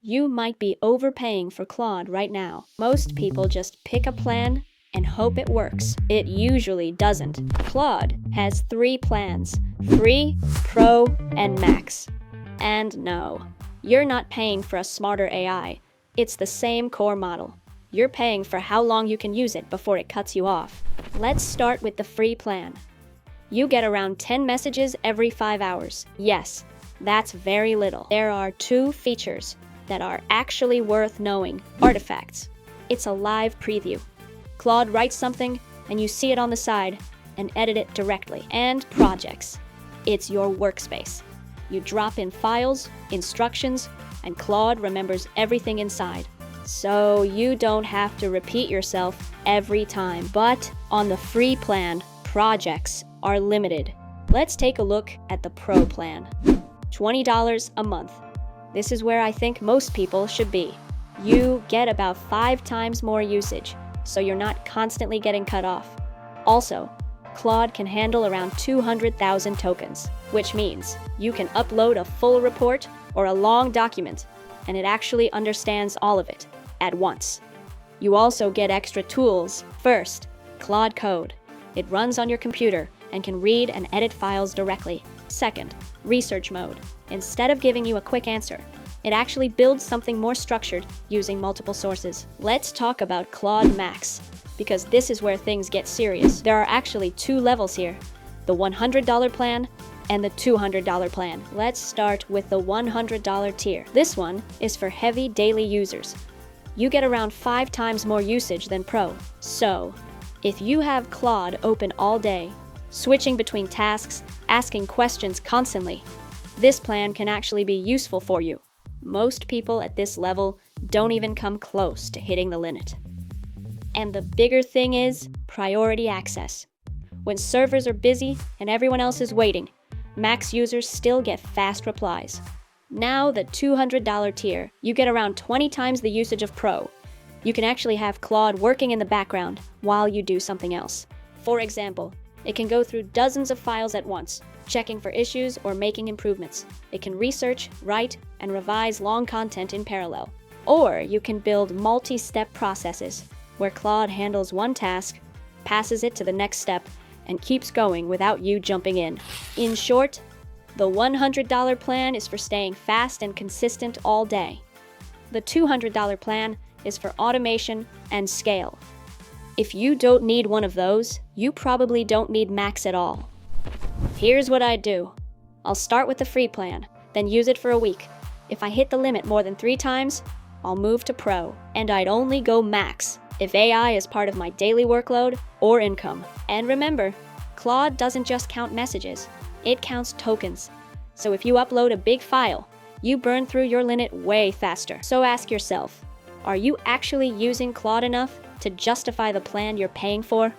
You might be overpaying for Claude right now. Most people just pick a plan and hope it works. It usually doesn't. Claude has 3 plans: Free, Pro, and Max. And no, you're not paying for a smarter AI. It's the same core model. You're paying for how long you can use it before it cuts you off. Let's start with the free plan. You get around 10 messages every 5 hours. Yes, that's very little. There are 2 features that are actually worth knowing. Artifacts. It's a live preview. Claude writes something, and you see it on the side and edit it directly. And projects. It's your workspace. You drop in files, instructions, and Claude remembers everything inside. So you don't have to repeat yourself every time. But on the free plan, projects are limited. Let's take a look at the Pro plan. $20 a month. This is where I think most people should be. You get about 5 times more usage, so you're not constantly getting cut off. Also, Claude can handle around 200,000 tokens, which means you can upload a full report or a long document, and it actually understands all of it at once. You also get extra tools. First, Claude Code. It runs on your computer and can read and edit files directly. Second, research mode. Instead of giving you a quick answer, it actually builds something more structured using multiple sources. Let's talk about Claude Max, because this is where things get serious. There are actually 2 levels here, the $100 plan and the $200 plan. Let's start with the $100 tier. This one is for heavy daily users. You get around 5 times more usage than Pro. So, if you have Claude open all day, switching between tasks, asking questions constantly, this plan can actually be useful for you. Most people at this level don't even come close to hitting the limit. And the bigger thing is priority access. When servers are busy and everyone else is waiting, Max users still get fast replies. Now the $200 tier, you get around 20 times the usage of Pro. You can actually have Claude working in the background while you do something else. For example, it can go through dozens of files at once, checking for issues or making improvements. It can research, write, and revise long content in parallel. Or you can build multi-step processes, where Claude handles one task, passes it to the next step, and keeps going without you jumping in. In short, the $100 plan is for staying fast and consistent all day. The $200 plan is for automation and scale. If you don't need one of those, you probably don't need Max at all. Here's what I do. I'll start with the free plan, then use it for a week. If I hit the limit more than 3 times, I'll move to Pro, and I'd only go Max if AI is part of my daily workload or income. And remember, Claude doesn't just count messages, it counts tokens. So if you upload a big file, you burn through your limit way faster. So ask yourself, are you actually using Claude enough to justify the plan you're paying for?